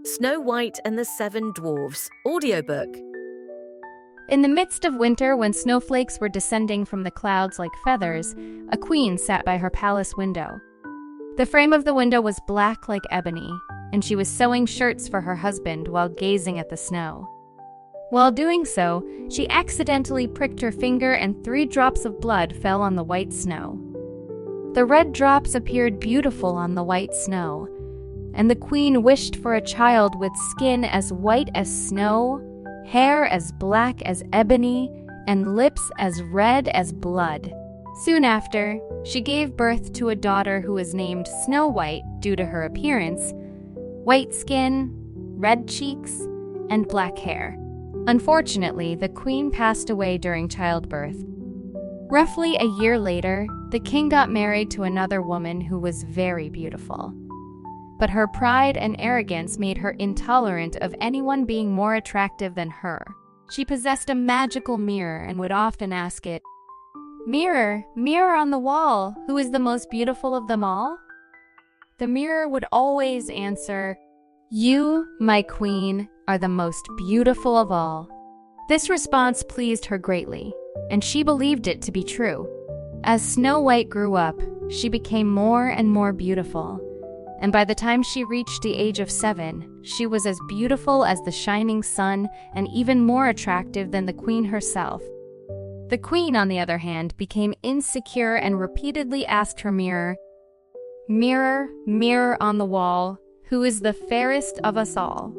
Snow White and the Seven Dwarfs, audiobook. In the midst of winter, when snowflakes were descending from the clouds like feathers, a queen sat by her palace window. The frame of the window was black like ebony, and she was sewing shirts for her husband while gazing at the snow. While doing so, she accidentally pricked her finger and 3 drops of blood fell on the white snow. The red drops appeared beautiful on the white snow, and the queen wished for a child with skin as white as snow, hair as black as ebony, and lips as red as blood. Soon after, she gave birth to a daughter who was named Snow White due to her appearance, white skin, red cheeks, and black hair. Unfortunately, the queen passed away during childbirth. Roughly a year later, the king got married to another woman who was very beautiful. But her pride and arrogance made her intolerant of anyone being more attractive than her. She possessed a magical mirror and would often ask it, "Mirror, mirror on the wall, who is the most beautiful of them all?" The mirror would always answer, "You, my queen, are the most beautiful of all." This response pleased her greatly, and she believed it to be true. As Snow White grew up, she became more and more beautiful. And by the time she reached the age of 7, she was as beautiful as the shining sun and even more attractive than the queen herself. The queen, on the other hand, became insecure and repeatedly asked her mirror, "Mirror, mirror on the wall, who is the fairest of us all?"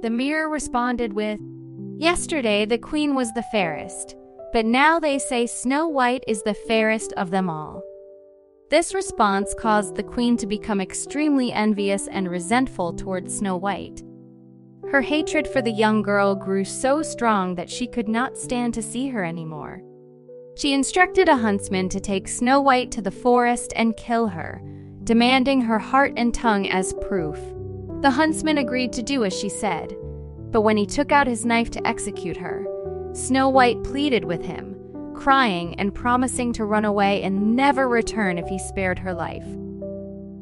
The mirror responded with, "Yesterday the queen was the fairest, but now they say Snow White is the fairest of them all." This response caused the queen to become extremely envious and resentful towards Snow White. Her hatred for the young girl grew so strong that she could not stand to see her anymore. She instructed a huntsman to take Snow White to the forest and kill her, demanding her heart and tongue as proof. The huntsman agreed to do as she said, but when he took out his knife to execute her, Snow White pleaded with him, crying and promising to run away and never return if he spared her life.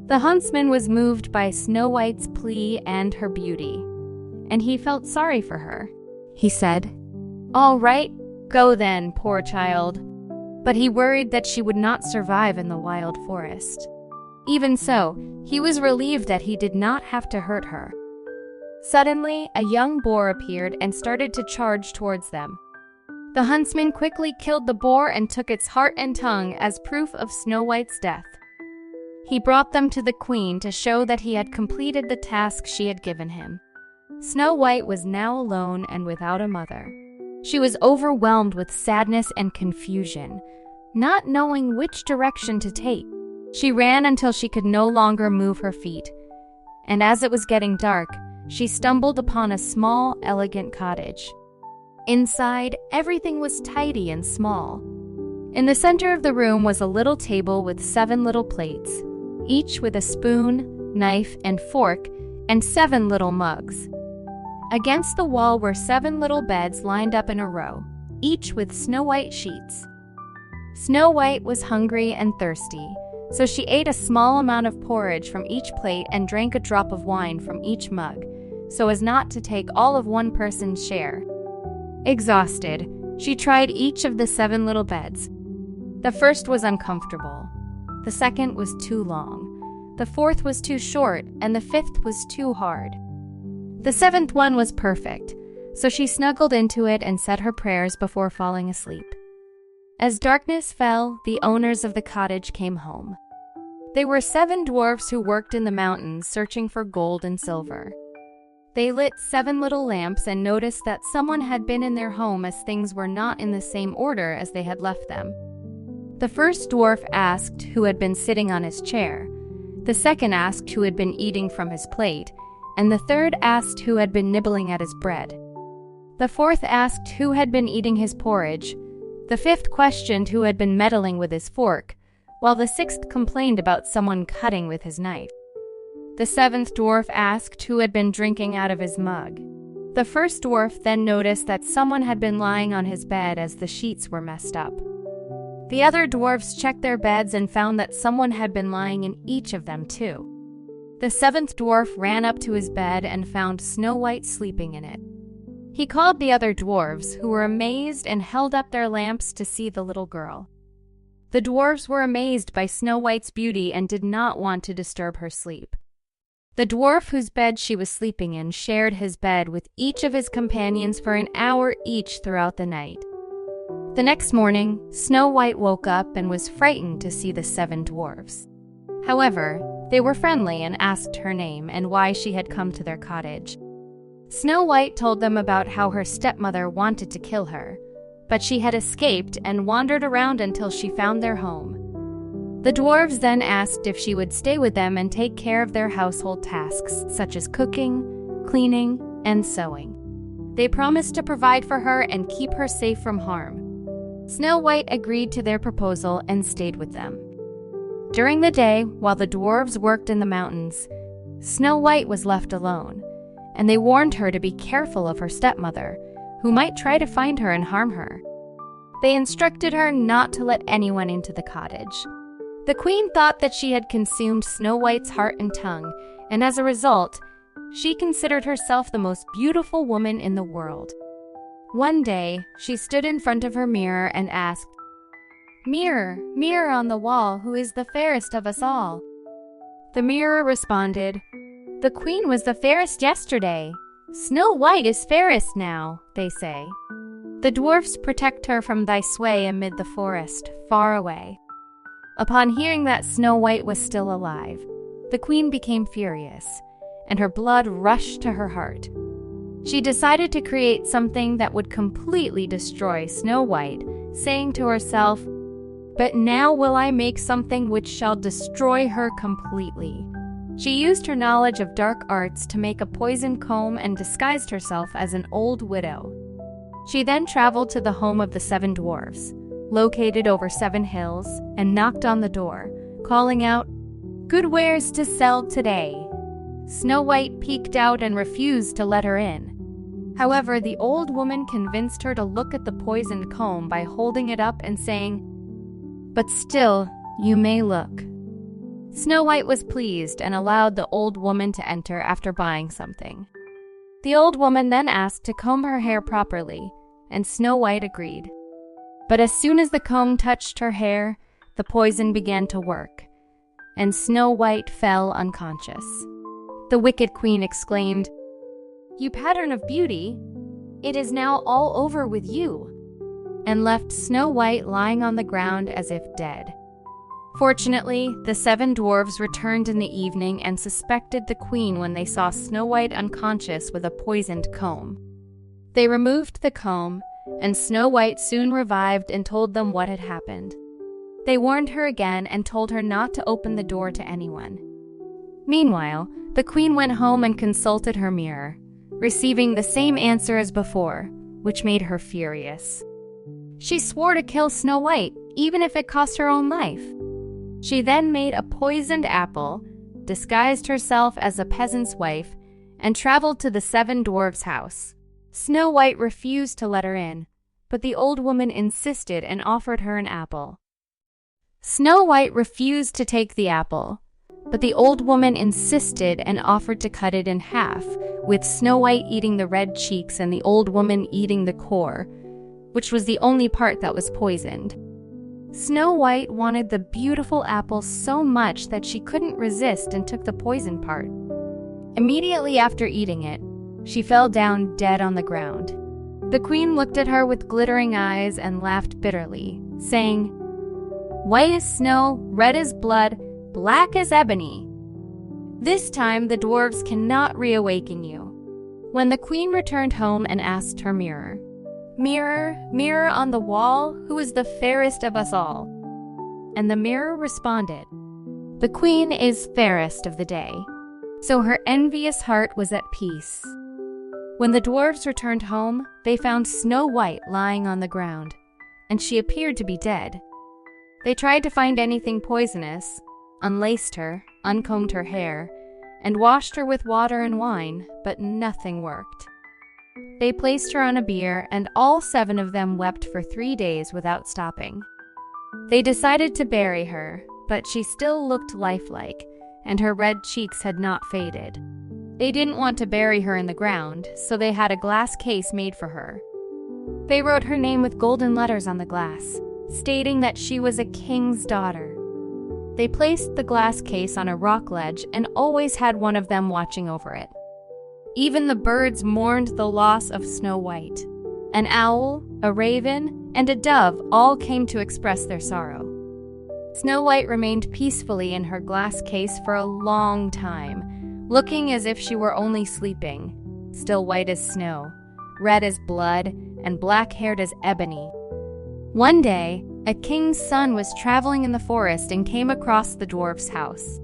The huntsman was moved by Snow White's plea and her beauty, and he felt sorry for her. He said, "All right, go then, poor child." But he worried that she would not survive in the wild forest. Even so, he was relieved that he did not have to hurt her. Suddenly, a young boar appeared and started to charge towards them. The huntsman quickly killed the boar and took its heart and tongue as proof of Snow White's death. He brought them to the queen to show that he had completed the task she had given him. Snow White was now alone and without a mother. She was overwhelmed with sadness and confusion, not knowing which direction to take. She ran until she could no longer move her feet, and as it was getting dark, she stumbled upon a small, elegant cottage. Inside, everything was tidy and small. In the center of the room was a little table with 7 little plates, each with a spoon, knife, and fork, and 7 little mugs. Against the wall were 7 little beds lined up in a row, each with Snow White sheets. Snow White was hungry and thirsty, so she ate a small amount of porridge from each plate and drank a drop of wine from each mug, so as not to take all of one person's share. Exhausted, she tried each of the 7 little beds. The first was uncomfortable. The second was too long. The fourth was too short, and the 5th was too hard. The 7th one was perfect, so she snuggled into it and said her prayers before falling asleep. As darkness fell, the owners of the cottage came home. They were 7 dwarfs who worked in the mountains searching for gold and silver. They lit 7 little lamps and noticed that someone had been in their home as things were not in the same order as they had left them. The first dwarf asked who had been sitting on his chair, the second asked who had been eating from his plate, and the third asked who had been nibbling at his bread. The fourth asked who had been eating his porridge, the 5th questioned who had been meddling with his fork, while the 6th complained about someone cutting with his knife. The 7th dwarf asked who had been drinking out of his mug. The first dwarf then noticed that someone had been lying on his bed as the sheets were messed up. The other dwarfs checked their beds and found that someone had been lying in each of them too. The seventh dwarf ran up to his bed and found Snow White sleeping in it. He called the other dwarves, who were amazed and held up their lamps to see the little girl. The dwarves were amazed by Snow White's beauty and did not want to disturb her sleep. The dwarf whose bed she was sleeping in shared his bed with each of his companions for an hour each throughout the night. The next morning, Snow White woke up and was frightened to see the seven dwarves. However, they were friendly and asked her name and why she had come to their cottage. Snow White told them about how her stepmother wanted to kill her, but she had escaped and wandered around until she found their home. The dwarves then asked if she would stay with them and take care of their household tasks, such as cooking, cleaning, and sewing. They promised to provide for her and keep her safe from harm. Snow White agreed to their proposal and stayed with them. During the day, while the dwarves worked in the mountains, Snow White was left alone, and they warned her to be careful of her stepmother, who might try to find her and harm her. They instructed her not to let anyone into the cottage. The queen thought that she had consumed Snow White's heart and tongue, and as a result, she considered herself the most beautiful woman in the world. One day, she stood in front of her mirror and asked, "Mirror, mirror on the wall, who is the fairest of us all?" The mirror responded, "The queen was the fairest yesterday. Snow White is fairest now," they say. The dwarfs protect her from thy sway amid the forest, far away. Upon hearing that Snow White was still alive, the queen became furious, and her blood rushed to her heart. She decided to create something that would completely destroy Snow White, saying to herself, "But now will I make something which shall destroy her completely." She used her knowledge of dark arts to make a poisoned comb and disguised herself as an old widow. She then traveled to the home of the seven dwarfs, located over 7 hills, and knocked on the door, calling out, "Good wares to sell today." Snow White peeked out and refused to let her in. However, the old woman convinced her to look at the poisoned comb by holding it up and saying, "But still, you may look." Snow White was pleased and allowed the old woman to enter after buying something. The old woman then asked to comb her hair properly, and Snow White agreed. But as soon as the comb touched her hair, the poison began to work, and Snow White fell unconscious. The wicked queen exclaimed, "You pattern of beauty, it is now all over with you," and left Snow White lying on the ground as if dead. Fortunately, the 7 dwarves returned in the evening and suspected the queen when they saw Snow White unconscious with a poisoned comb. They removed the comb, and Snow White soon revived and told them what had happened. They warned her again and told her not to open the door to anyone. Meanwhile, the queen went home and consulted her mirror, receiving the same answer as before, which made her furious. She swore to kill Snow White, even if it cost her own life. She then made a poisoned apple, disguised herself as a peasant's wife, and traveled to the 7 dwarves' house. Snow White refused to let her in, but the old woman insisted and offered her an apple. Snow White refused to take the apple, but the old woman insisted and offered to cut it in half, with Snow White eating the red cheeks and the old woman eating the core, which was the only part that was poisoned. Snow White wanted the beautiful apple so much that she couldn't resist and took the poison part. Immediately after eating it, she fell down dead on the ground. The queen looked at her with glittering eyes and laughed bitterly, saying, "White as snow, red as blood, black as ebony. This time the dwarves cannot reawaken you." When the queen returned home and asked her mirror, "Mirror, mirror on the wall, who is the fairest of us all?" And the mirror responded, "The queen is fairest of the day." So her envious heart was at peace. When the dwarves returned home, they found Snow White lying on the ground, and she appeared to be dead. They tried to find anything poisonous, unlaced her, uncombed her hair, and washed her with water and wine, but nothing worked. They placed her on a bier, and all 7 of them wept for 3 days without stopping. They decided to bury her, but she still looked lifelike, and her red cheeks had not faded. They didn't want to bury her in the ground, so they had a glass case made for her. They wrote her name with golden letters on the glass, stating that she was a king's daughter. They placed the glass case on a rock ledge and always had one of them watching over it. Even the birds mourned the loss of Snow White. An owl, a raven, and a dove all came to express their sorrow. Snow White remained peacefully in her glass case for a long time, looking as if she were only sleeping, still white as snow, red as blood, and black-haired as ebony. One day, a king's son was traveling in the forest and came across the dwarf's house.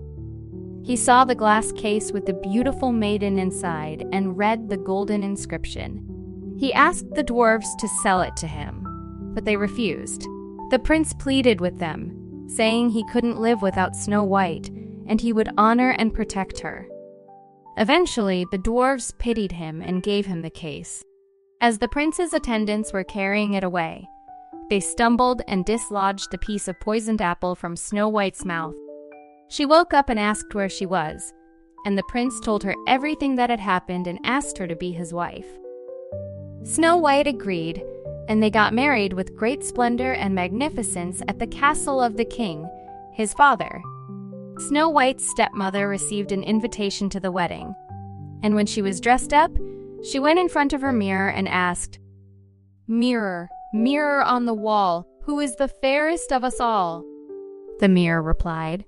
He saw the glass case with the beautiful maiden inside and read the golden inscription. He asked the dwarves to sell it to him, but they refused. The prince pleaded with them, saying he couldn't live without Snow White, and he would honor and protect her. Eventually, the dwarves pitied him and gave him the case. As the prince's attendants were carrying it away, they stumbled and dislodged a piece of poisoned apple from Snow White's mouth. She woke up and asked where she was, and the prince told her everything that had happened and asked her to be his wife. Snow White agreed, and they got married with great splendor and magnificence at the castle of the king, his father. Snow White's stepmother received an invitation to the wedding, and when she was dressed up, she went in front of her mirror and asked, "Mirror, mirror on the wall, who is the fairest of us all?" The mirror replied,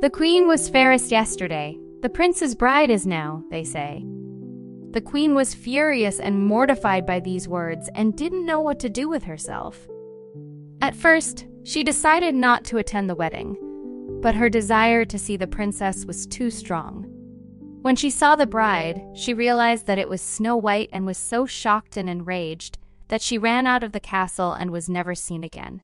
"The queen was fairest yesterday. The prince's bride is now," they say. The queen was furious and mortified by these words and didn't know what to do with herself. At first, she decided not to attend the wedding, but her desire to see the princess was too strong. When she saw the bride, she realized that it was Snow White and was so shocked and enraged that she ran out of the castle and was never seen again.